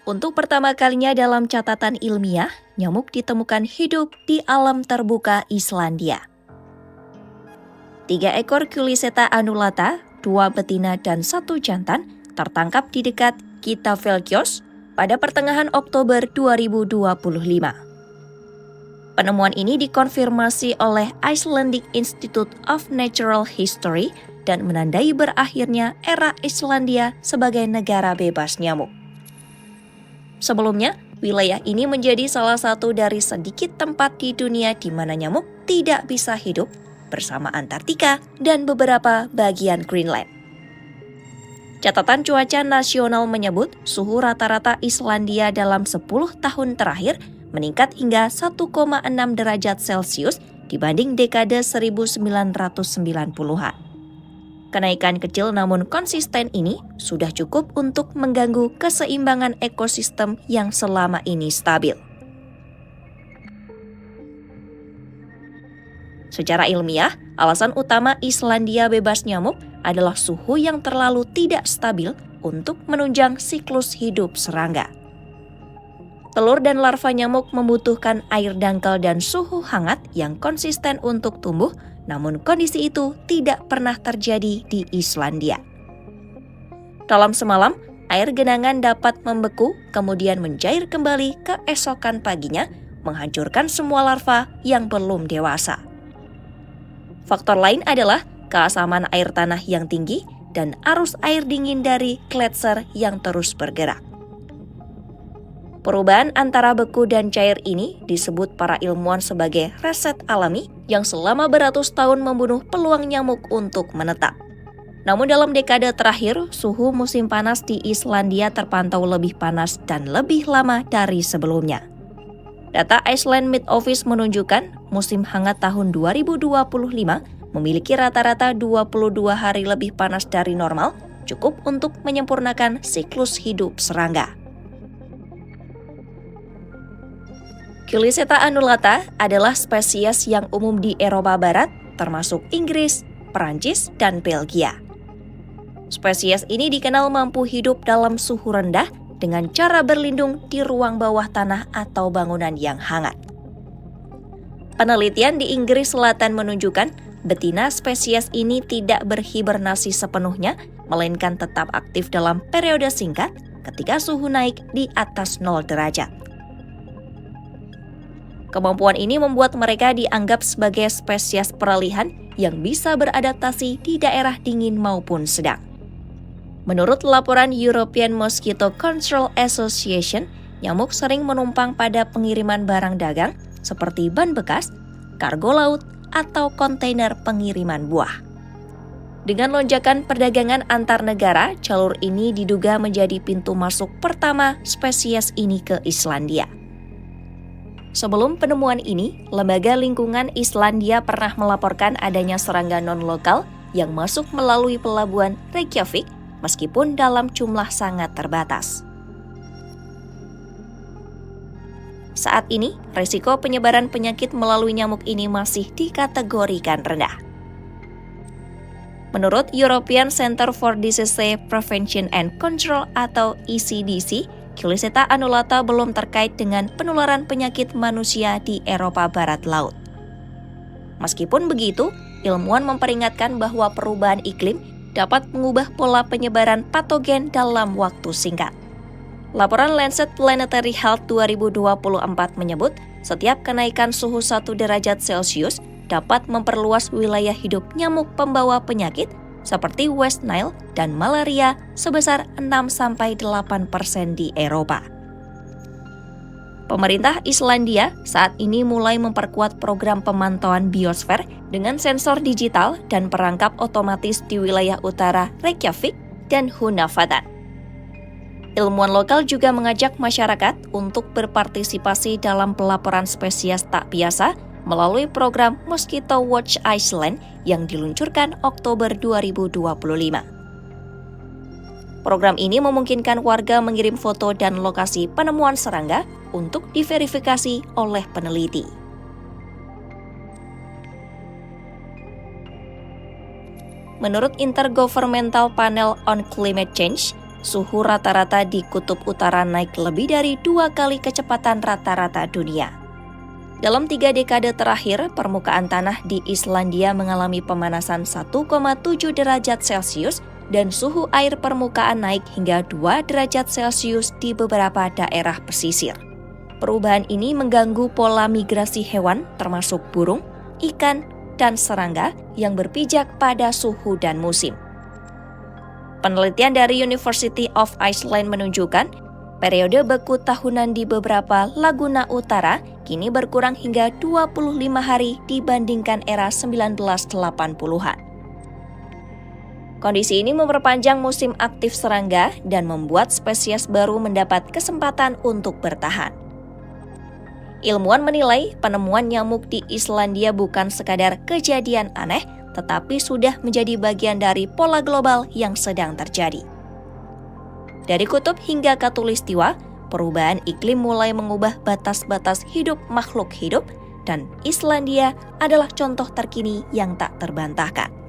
Untuk pertama kalinya dalam catatan ilmiah, nyamuk ditemukan hidup di alam terbuka Islandia. 3 ekor Culiseta annulata, 2 betina dan 1 jantan, tertangkap di dekat Kitafelkios pada pertengahan Oktober 2025. Penemuan ini dikonfirmasi oleh Icelandic Institute of Natural History dan menandai berakhirnya era Islandia sebagai negara bebas nyamuk. Sebelumnya, wilayah ini menjadi salah satu dari sedikit tempat di dunia di mana nyamuk tidak bisa hidup bersama Antartika dan beberapa bagian Greenland. Catatan cuaca nasional menyebut suhu rata-rata Islandia dalam 10 tahun terakhir meningkat hingga 1,6 derajat Celcius dibanding dekade 1990-an. Kenaikan kecil namun konsisten ini sudah cukup untuk mengganggu keseimbangan ekosistem yang selama ini stabil. Secara ilmiah, alasan utama Islandia bebas nyamuk adalah suhu yang terlalu tidak stabil untuk menunjang siklus hidup serangga. Telur dan larva nyamuk membutuhkan air dangkal dan suhu hangat yang konsisten untuk tumbuh, namun kondisi itu tidak pernah terjadi di Islandia. Dalam semalam, air genangan dapat membeku, kemudian mencair kembali keesokan paginya, menghancurkan semua larva yang belum dewasa. Faktor lain adalah keasaman air tanah yang tinggi dan arus air dingin dari gletser yang terus bergerak. Perubahan antara beku dan cair ini disebut para ilmuwan sebagai reset alami yang selama beratus tahun membunuh peluang nyamuk untuk menetap. Namun dalam dekade terakhir, suhu musim panas di Islandia terpantau lebih panas dan lebih lama dari sebelumnya. Data Iceland Met Office menunjukkan musim hangat tahun 2025 memiliki rata-rata 22 hari lebih panas dari normal, cukup untuk menyempurnakan siklus hidup serangga. Culiseta annulata adalah spesies yang umum di Eropa Barat, termasuk Inggris, Perancis, dan Belgia. Spesies ini dikenal mampu hidup dalam suhu rendah dengan cara berlindung di ruang bawah tanah atau bangunan yang hangat. Penelitian di Inggris Selatan menunjukkan betina spesies ini tidak berhibernasi sepenuhnya, melainkan tetap aktif dalam periode singkat ketika suhu naik di atas 0 derajat. Kemampuan ini membuat mereka dianggap sebagai spesies peralihan yang bisa beradaptasi di daerah dingin maupun sedang. Menurut laporan European Mosquito Control Association, nyamuk sering menumpang pada pengiriman barang dagang seperti ban bekas, kargo laut, atau kontainer pengiriman buah. Dengan lonjakan perdagangan antar negara, jalur ini diduga menjadi pintu masuk pertama spesies ini ke Islandia. Sebelum penemuan ini, Lembaga Lingkungan Islandia pernah melaporkan adanya serangga non-lokal yang masuk melalui pelabuhan Reykjavik, meskipun dalam jumlah sangat terbatas. Saat ini, risiko penyebaran penyakit melalui nyamuk ini masih dikategorikan rendah. Menurut European Center for Disease Prevention and Control atau ECDC, Culiseta annulata belum terkait dengan penularan penyakit manusia di Eropa Barat Laut. Meskipun begitu, ilmuwan memperingatkan bahwa perubahan iklim dapat mengubah pola penyebaran patogen dalam waktu singkat. Laporan Lancet Planetary Health 2024 menyebut, setiap kenaikan suhu 1 derajat Celcius dapat memperluas wilayah hidup nyamuk pembawa penyakit seperti West Nile dan malaria sebesar 6-8% di Eropa. Pemerintah Islandia saat ini mulai memperkuat program pemantauan biosfer dengan sensor digital dan perangkap otomatis di wilayah utara Reykjavik dan Hunavadan. Ilmuwan lokal juga mengajak masyarakat untuk berpartisipasi dalam pelaporan spesies tak biasa melalui program Mosquito Watch Iceland yang diluncurkan Oktober 2025. Program ini memungkinkan warga mengirim foto dan lokasi penemuan serangga untuk diverifikasi oleh peneliti. Menurut Intergovernmental Panel on Climate Change, suhu rata-rata di kutub utara naik lebih dari 2 kali kecepatan rata-rata dunia. Dalam 3 dekade terakhir, permukaan tanah di Islandia mengalami pemanasan 1,7 derajat Celcius dan suhu air permukaan naik hingga 2 derajat Celcius di beberapa daerah pesisir. Perubahan ini mengganggu pola migrasi hewan termasuk burung, ikan, dan serangga yang berpijak pada suhu dan musim. Penelitian dari University of Iceland menunjukkan periode beku tahunan di beberapa laguna utara kini berkurang hingga 25 hari dibandingkan era 1980-an. Kondisi ini memperpanjang musim aktif serangga dan membuat spesies baru mendapat kesempatan untuk bertahan. Ilmuwan menilai penemuan nyamuk di Islandia bukan sekadar kejadian aneh, tetapi sudah menjadi bagian dari pola global yang sedang terjadi. Dari kutub hingga khatulistiwa, perubahan iklim mulai mengubah batas-batas hidup makhluk hidup, dan Islandia adalah contoh terkini yang tak terbantahkan.